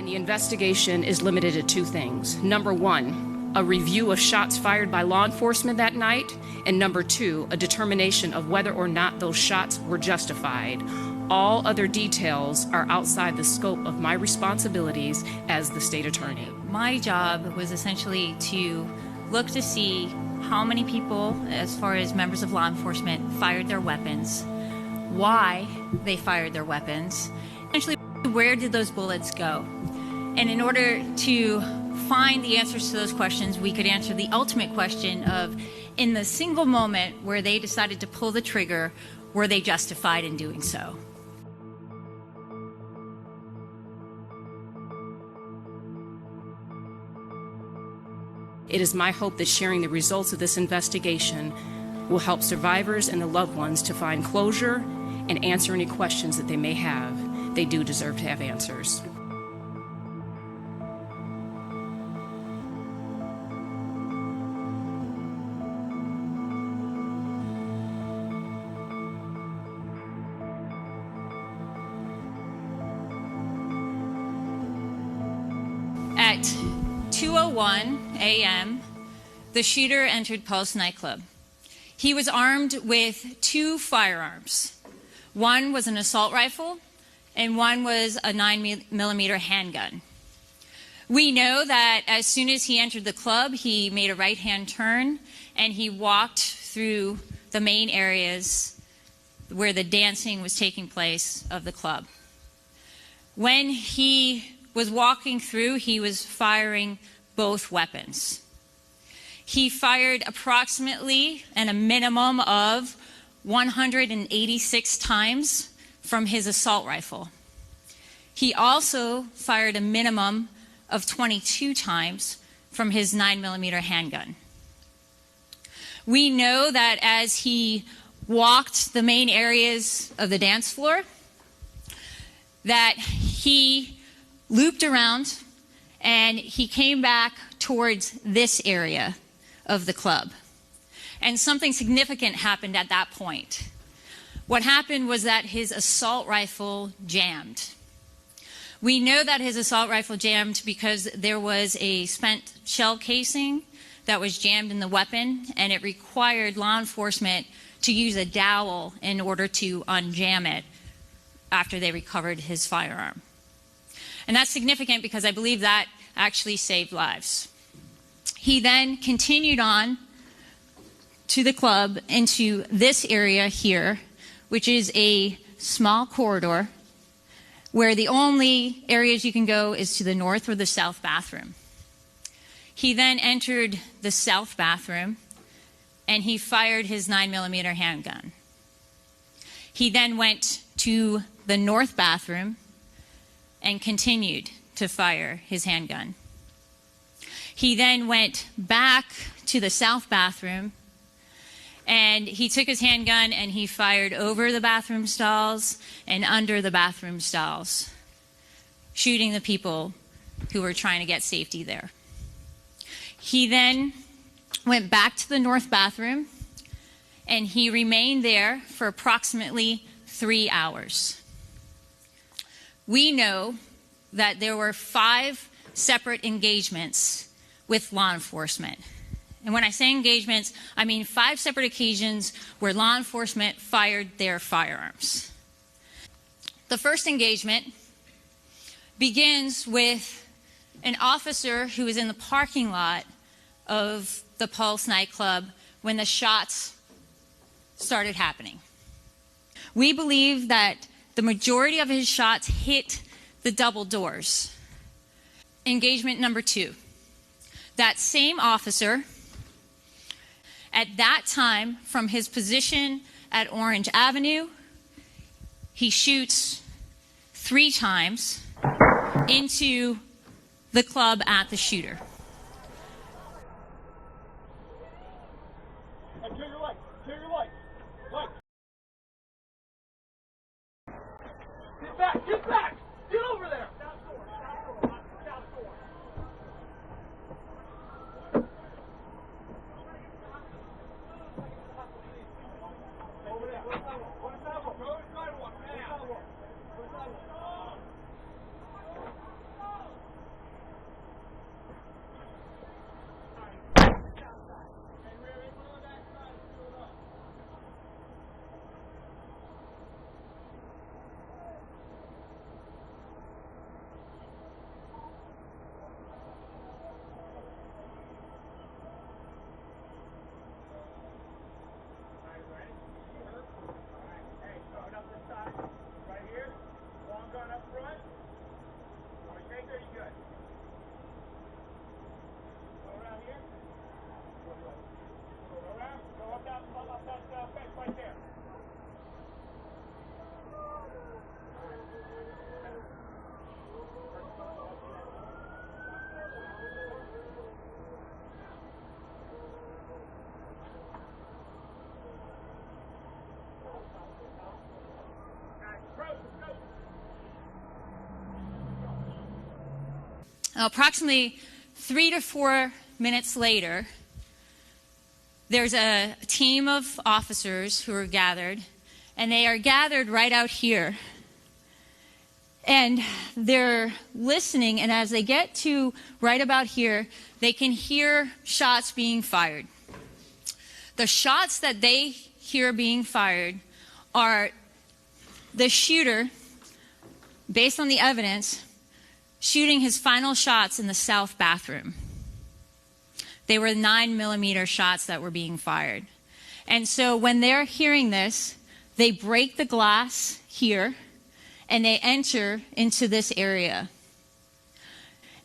And the investigation is limited to two things. Number one, a review of shots fired by law enforcement that night. And number two, a determination of whether or not those shots were justified. All other details are outside the scope of my responsibilities as the state attorney. My job was essentially to look to see how many people, as far as members of law enforcement, fired their weapons, why they fired their weapons, essentially where did those bullets go. And in order to find the answers to those questions, we could answer the ultimate question of, in the single moment where they decided to pull the trigger, were they justified in doing so? It is my hope that sharing the results of this investigation will help survivors and their loved ones to find closure and answer any questions that they may have. They do deserve to have answers. At 2:01 a.m., the shooter entered Pulse nightclub. He was armed with two firearms. One was an assault rifle, and one was a 9mm handgun. We know that as soon as he entered the club, he made a right-hand turn, and he walked through the main areas where the dancing was taking place of the club. When he was walking through, he was firing both weapons. He fired approximately and a minimum of 186 times from his assault rifle. He also fired a minimum of 22 times from his 9mm handgun. We know that as he walked the main areas of the dance floor, that he looped around and he came back towards this area of the club. And something significant happened at that point. What happened was that his assault rifle jammed. We know that his assault rifle jammed because there was a spent shell casing that was jammed in the weapon, and it required law enforcement to use a dowel in order to unjam it after they recovered his firearm. And that's significant because I believe that actually saved lives. He then continued on to the club into this area here, which is a small corridor where the only areas you can go is to the north or the south bathroom. He then entered the south bathroom and he fired his 9mm handgun. He then went to the north bathroom and continued to fire his handgun. He then went back to the south bathroom and he took his handgun and he fired over the bathroom stalls and under the bathroom stalls, shooting the people who were trying to get safety there. He then went back to the north bathroom and he remained there for approximately 3 hours. We know that there were 5 separate engagements with law enforcement. And when I say engagements, I mean 5 separate occasions where law enforcement fired their firearms. The first engagement begins with an officer who was in the parking lot of the Pulse nightclub when the shots started happening. We believe that the majority of his shots hit the double doors. Engagement number 2. That same officer, at that time, from his position at Orange Avenue, he shoots 3 times into the club at the shooter. Turn your light. Turn your light. Light. Get back. Get back. Get over there. South door. South door. South door. Over there. Go to the sidewalk. Go to the sidewalk. Go to the sidewalk. Go to the sidewalk. Go to the sidewalk. Approximately 3 to 4 minutes later, there's a team of officers who are gathered, and they are gathered right out here. And they're listening, and as they get to right about here, they can hear shots being fired. The shots that they hear being fired are the shooter, based on the evidence, shooting his final shots in the south bathroom. They were 9mm shots that were being fired. And so when they're hearing this, they break the glass here and they enter into this area.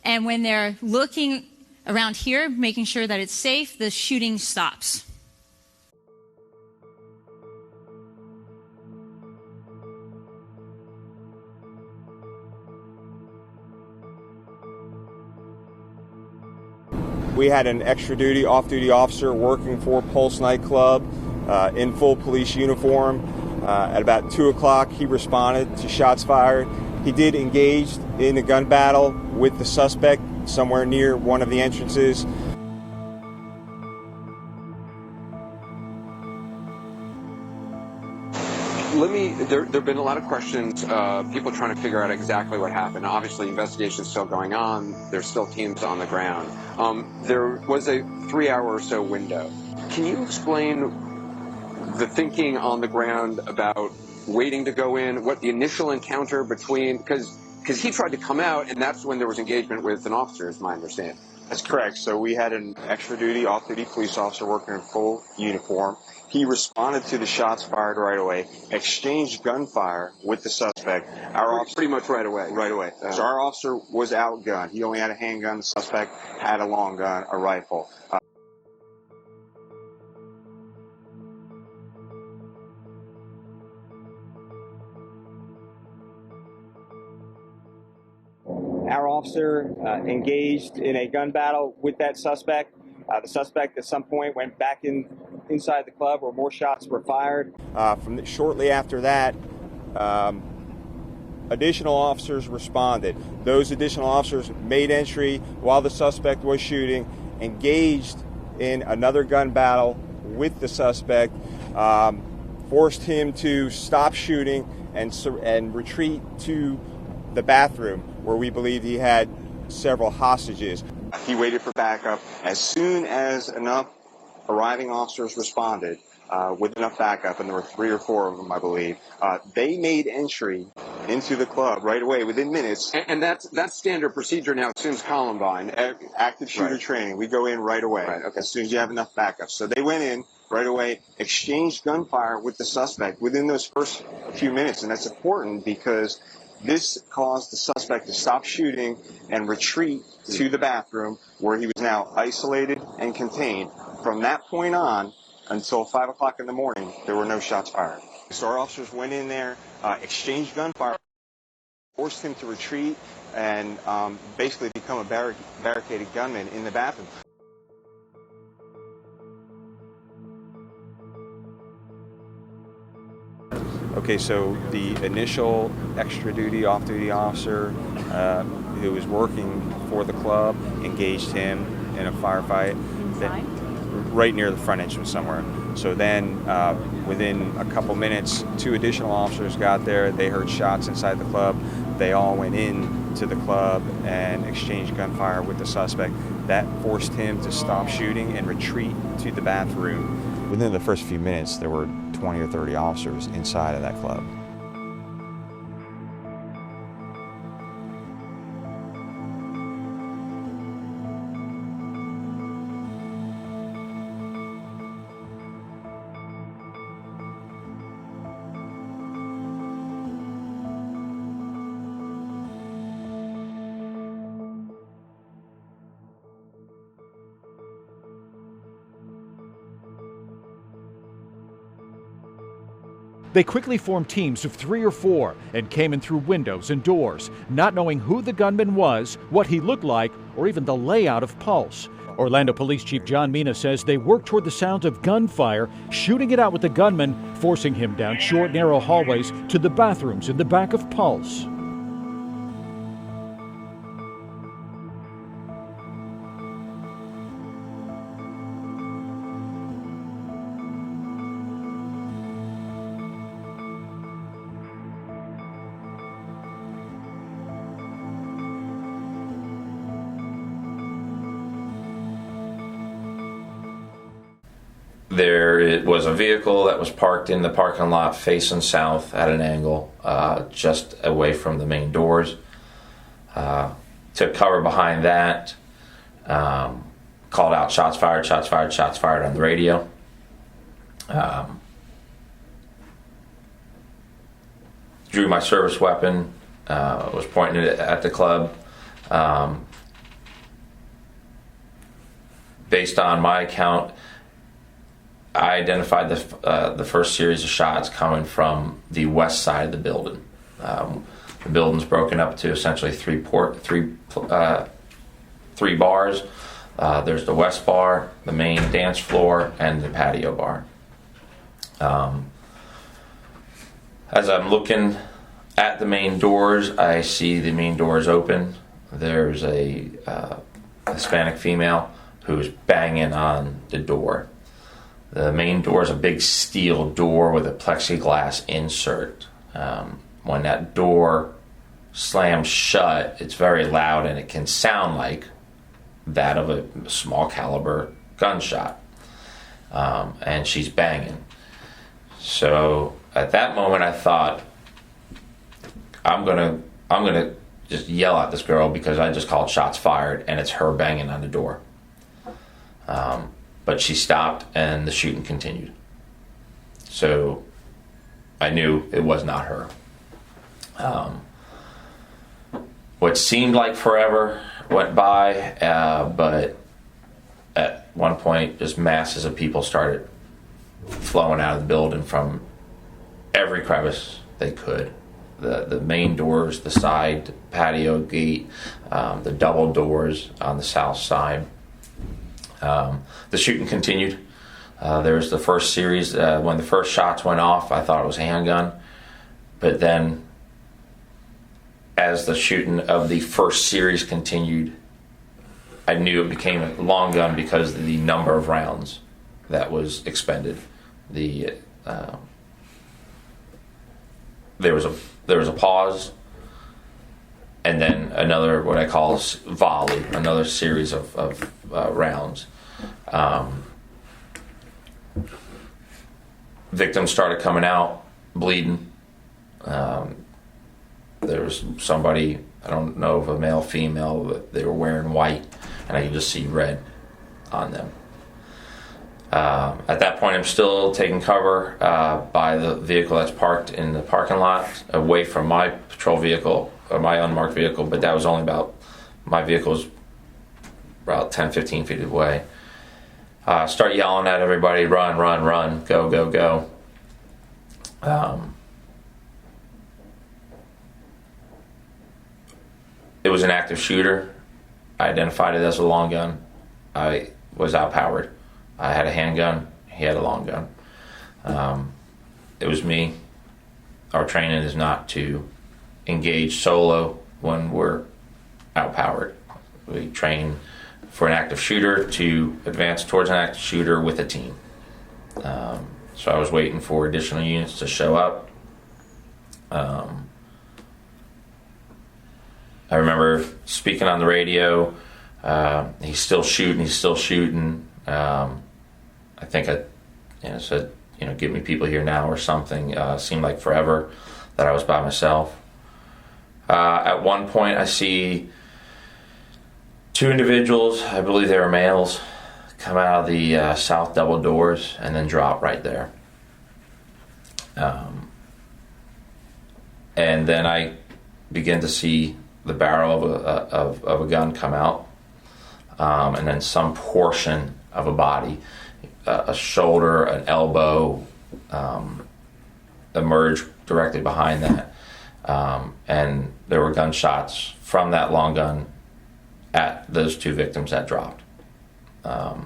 And when they're looking around here, making sure that it's safe, the shooting stops. We had an extra duty, off-duty officer working for Pulse nightclub in full police uniform. At about 2 o'clock, he responded to shots fired. He did engage in a gun battle with the suspect somewhere near one of the entrances. There have been a lot of questions, people trying to figure out exactly what happened. Obviously, investigation's still going on. There's still teams on the ground. There was a 3-hour or so window. Can you explain the thinking on the ground about waiting to go in, what the initial encounter between, because he tried to come out, and that's when there was engagement with an officer, is my understanding. That's correct. So we had an extra duty, off-duty police officer working in full uniform. He responded to the shots fired right away, exchanged gunfire with the suspect. Our officer, pretty much right away. Right away. So our officer was outgunned. He only had a handgun. The suspect had a long gun, a rifle. Our officer engaged in a gun battle with that suspect. The suspect at some point went back inside the club where more shots were fired. Shortly after that, additional officers responded. Those additional officers made entry while the suspect was shooting, engaged in another gun battle with the suspect, forced him to stop shooting and retreat to the bathroom where we believe he had several hostages. He waited for backup. As soon as enough arriving officers responded with enough backup, and there were 3 or 4 of them, I believe, they made entry into the club right away within minutes. And that's standard procedure now since Columbine. Active shooter training. We go in right away as soon as you have enough backup. So they went in right away, exchanged gunfire with the suspect within those first few minutes. And that's important because this caused the suspect to stop shooting and retreat to the bathroom, where he was now isolated and contained. From that point on until 5 o'clock in the morning, there were no shots fired. So our officers went in there, exchanged gunfire, forced him to retreat, and basically become a barricaded gunman in the bathroom. Okay, so the initial extra duty, off-duty officer who was working for the club engaged him in a firefight right near the front entrance somewhere. So then within a couple minutes, 2 additional officers got there. They heard shots inside the club. They all went in to the club and exchanged gunfire with the suspect. That forced him to stop shooting and retreat to the bathroom. Within the first few minutes, there were 20 or 30 officers inside of that club. They quickly formed teams of 3 or 4 and came in through windows and doors, not knowing who the gunman was, what he looked like, or even the layout of Pulse. Orlando Police Chief John Mina says they worked toward the sounds of gunfire, shooting it out with the gunman, forcing him down short, narrow hallways to the bathrooms in the back of Pulse. There was a vehicle that was parked in the parking lot facing south at an angle, just away from the main doors. Took cover behind that, called out shots fired, shots fired, shots fired on the radio. Drew my service weapon, was pointing it at the club. Based on my account, I identified the first series of shots coming from the west side of the building. The building's broken up to essentially three bars. There's the west bar, the main dance floor, and the patio bar. As I'm looking at the main doors, I see the main doors open. There's a Hispanic female who's banging on the door. The main door is a big steel door with a plexiglass insert. When that door slams shut, it's very loud and it can sound like that of a small caliber gunshot. And she's banging. So at that moment I thought, I'm gonna just yell at this girl because I just called shots fired and it's her banging on the door. But she stopped and the shooting continued. So I knew it was not her. What seemed like forever went by, but at one point just masses of people started flowing out of the building from every crevice they could. The main doors, the side patio gate, the double doors on the south side. The shooting continued. There was the first series. When the first shots went off, I thought it was a handgun. But then, as the shooting of the first series continued, I knew it became a long gun because of the number of rounds that was expended. There was a pause, and then another, what I call volley, another series of rounds. Victims started coming out bleeding. There was somebody, I don't know if a male, female, but they were wearing white, and I could just see red on them. At that point, I'm still taking cover by the vehicle that's parked in the parking lot, away from my patrol vehicle, or my unmarked vehicle, but that was only my vehicle was about 10, 15 feet away. Start yelling at everybody, run, run, run, go, go, go. It was an active shooter. I identified it as a long gun. I was outpowered. I had a handgun. He had a long gun. It was me. Our training is not to engage solo when we're outpowered. We train for an active shooter to advance towards an active shooter with a team. So I was waiting for additional units to show up. I remember speaking on the radio. He's still shooting. I think I said, get me people here now or something. Seemed like forever that I was by myself. At one point I see two individuals, I believe they were males, come out of the south double doors and then drop right there. And then I begin to see the barrel of a gun come out, and then some portion of a body, a shoulder, an elbow, emerge directly behind that. And there were gunshots from that long gun at those two victims that dropped. At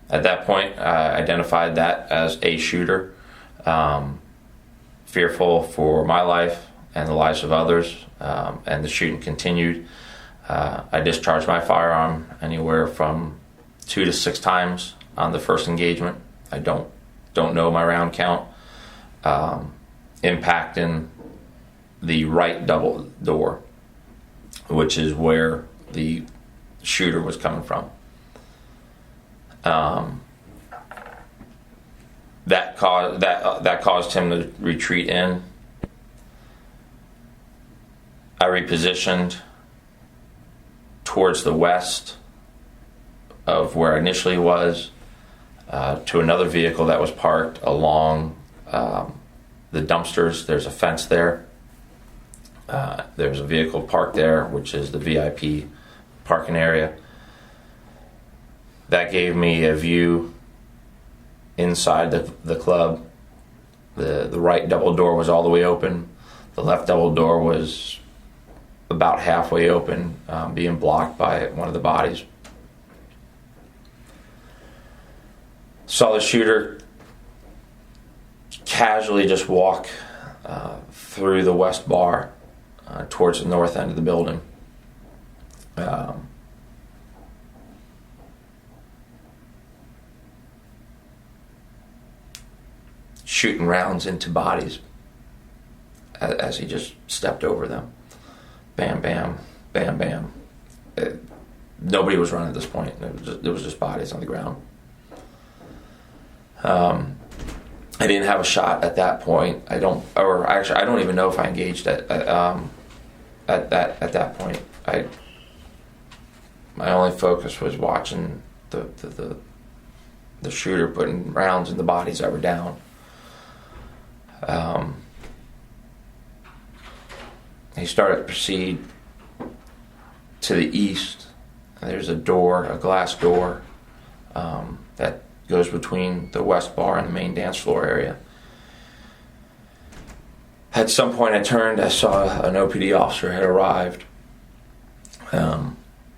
that point, I identified that as a shooter, fearful for my life and the lives of others, and the shooting continued. I discharged my firearm anywhere from 2 to 6 times on the first engagement. I don't know my round count, impacting the right double door, which is where the shooter was coming from. that caused him to retreat in. I repositioned towards the west of where I initially was, to another vehicle that was parked along the dumpsters. There's a fence there. There's a vehicle parked there, which is the VIP parking area. That gave me a view inside the club. The right double door was all the way open. The left double door was about halfway open, being blocked by one of the bodies. Saw the shooter casually just walk through the west bar towards the north end of the building. Shooting rounds into bodies as he just stepped over them. Bam, bam, bam, bam. Nobody was running at this point. There was just bodies on the ground. I didn't have a shot at that point. I don't even know if I engaged at that point. My only focus was watching the shooter putting rounds in the bodies that were down. He started to proceed to the east. There's a door, a glass door, that goes between the west bar and the main dance floor area. At some point I turned, I saw an OPD officer had arrived. I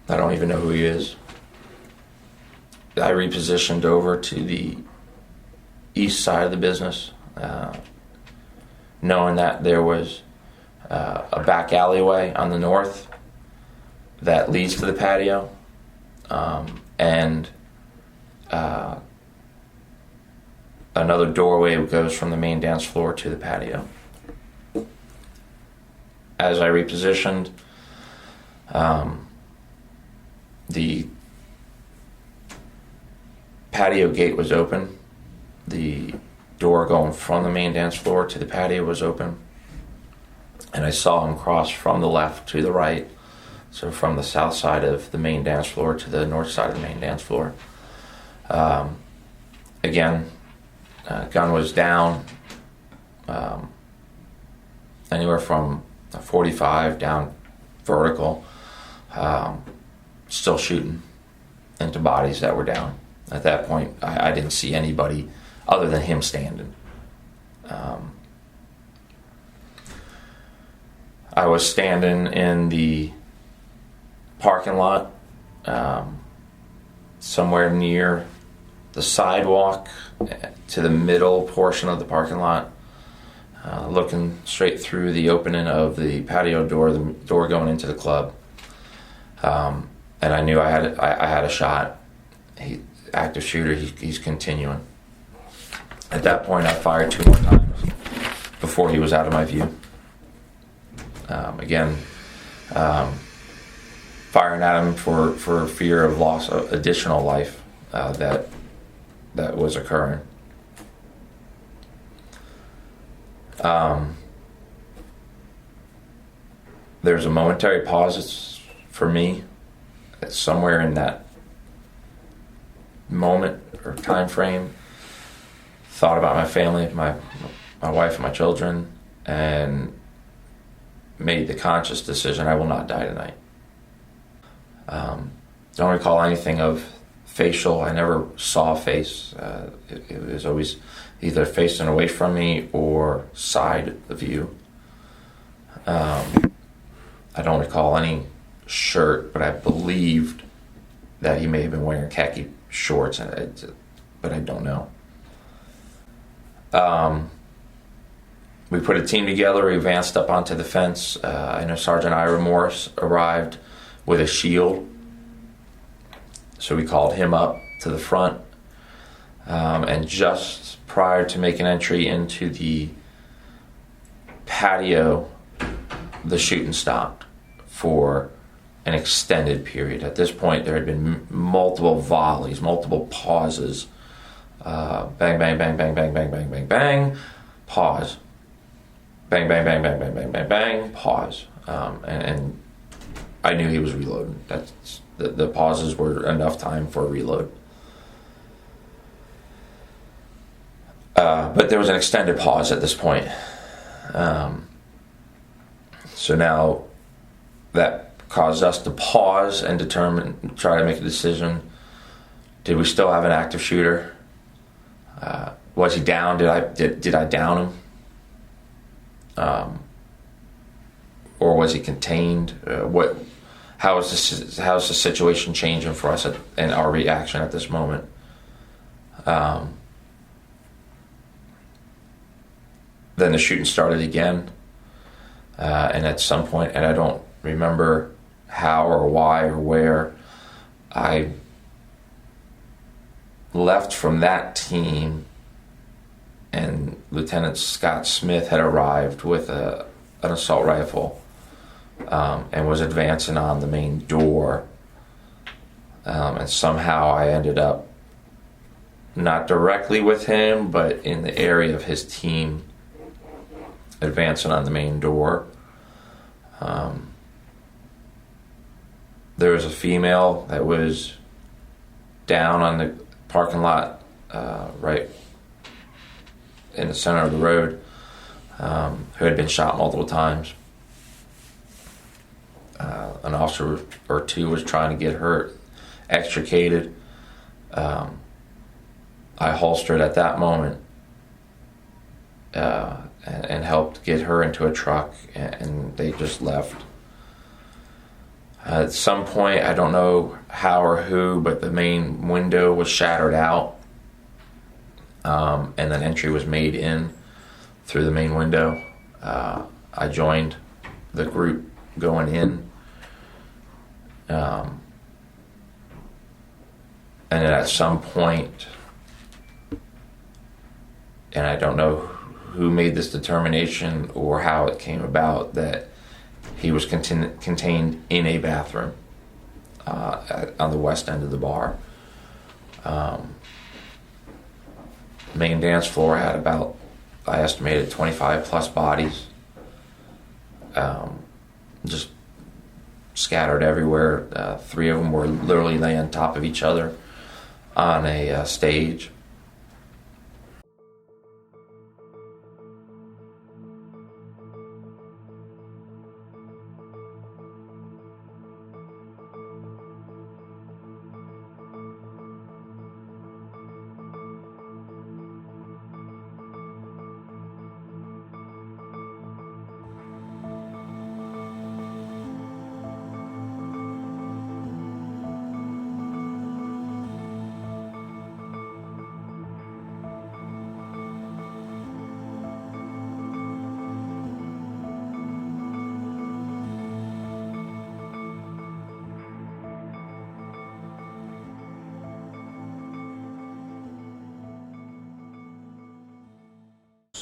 don't even know who he is. I repositioned over to the east side of the business, knowing that there was a back alleyway on the north that leads to the patio, and another doorway goes from the main dance floor to the patio. As I repositioned, the patio gate was open. The door going from the main dance floor to the patio was open. And I saw him cross from the left to the right. So from the south side of the main dance floor to the north side of the main dance floor. Again, gun was down, anywhere from a 45 down vertical, still shooting into bodies that were down. At that point, I didn't see anybody other than him standing. I was standing in the parking lot, somewhere near the sidewalk to the middle portion of the parking lot, looking straight through the opening of the patio door, the door going into the club. And I knew I had a shot. Active shooter, he's continuing. At that point, I fired 2 more times before he was out of my view. Again, firing at him for fear of loss of additional life that was occurring. There's a momentary pause for me. It's somewhere in that moment or time frame. Thought about my family, my wife and my children, and made the conscious decision, I will not die tonight. Don't recall anything of facial. I never saw a face. It was always either facing away from me or side view. I don't recall any shirt, but I believed that he may have been wearing khaki shorts, but I don't know. We put a team together. We advanced up onto the fence. I know Sergeant Ira Morris arrived with a shield, so we called him up to the front. And just prior to making entry into the patio, the shooting stopped for an extended period. At this point, there had been multiple volleys, multiple pauses Bang, bang, bang, bang, bang, bang, bang, bang, bang. Pause. Bang, bang, bang, bang, bang, bang, bang, bang. Pause. And I knew he was reloading. That's the pauses were enough time for a reload. But there was an extended pause at this point. So now that caused us to pause and try to make a decision. Did we still have an active shooter? Was he down? Did I down him? Or was he contained? How is the situation changing for us and our reaction at this moment? Then the shooting started again, and at some point, and I don't remember how or why or where, I left from that team, and Lieutenant Scott Smith had arrived with an assault rifle and was advancing on the main door, and somehow I ended up not directly with him, but in the area of his team, advancing on the main door. There was a female that was down on the parking lot, right in the center of the road, who had been shot multiple times. An officer or two was trying to get her extricated. I holstered at that moment and helped get her into a truck, and they just left. At some point, I don't know how or who, but the main window was shattered out, and then entry was made in through the main window. I joined the group going in, and then at some point, and I don't know who made this determination or how it came about, that he was contained in a bathroom on the west end of the bar. Main dance floor had about, I estimated, 25 plus bodies, just scattered everywhere. 3 of them were literally laying on top of each other on a stage.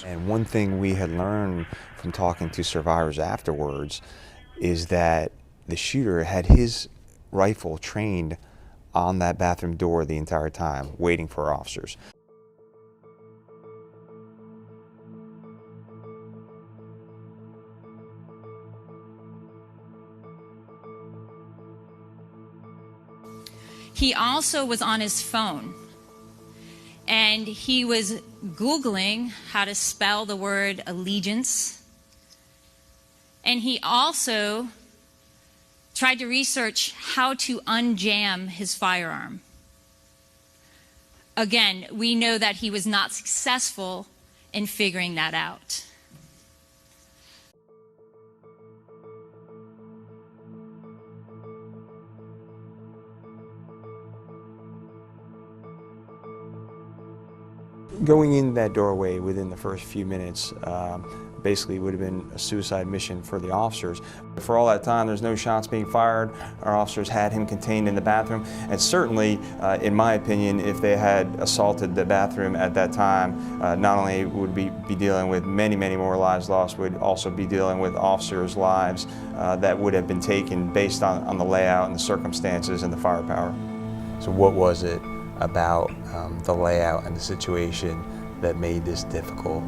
And one thing we had learned from talking to survivors afterwards is that the shooter had his rifle trained on that bathroom door the entire time, waiting for officers. He also was on his phone, and he was Googling how to spell the word allegiance. And he also tried to research how to unjam his firearm. Again, we know that he was not successful in figuring that out. Going in that doorway within the first few minutes basically would have been a suicide mission for the officers. For all that time, there's no shots being fired. Our officers had him contained in the bathroom, and certainly, in my opinion, if they had assaulted the bathroom at that time, not only would we be dealing with many, many more lives lost, we'd also be dealing with officers' lives that would have been taken based on the layout and the circumstances and the firepower. So what was it about the layout and the situation that made this difficult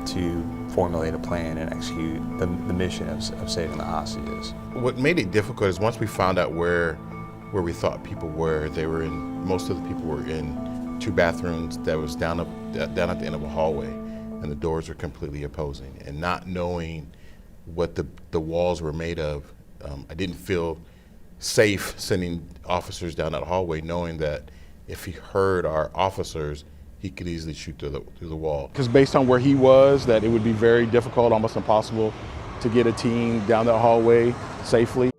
to formulate a plan and execute the mission of saving the hostages. What made it difficult is once we found out where we thought people were, most of the people were in 2 bathrooms that was down at the end of a hallway, and the doors were completely opposing. And not knowing what the walls were made of, I didn't feel safe sending officers down that hallway, knowing that if he heard our officers, he could easily shoot through the wall. Because based on where he was, that it would be very difficult, almost impossible, to get a team down that hallway safely.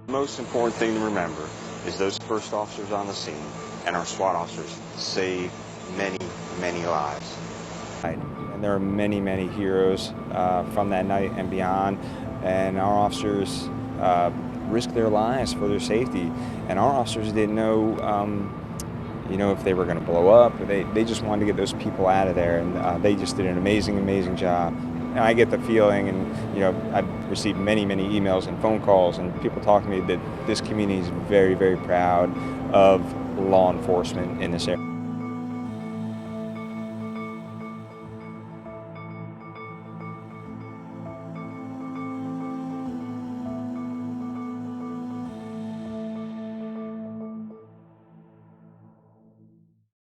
The most important thing to remember is those first officers on the scene and our SWAT officers saved many, many lives. And there are many, many heroes from that night and beyond, and our officers risked their lives for their safety, and our officers didn't know if they were going to blow up. They just wanted to get those people out of there, and they just did an amazing, amazing job. And I get the feeling, and I've received many, many emails and phone calls, and people talk to me that this community is very, very proud of law enforcement in this area.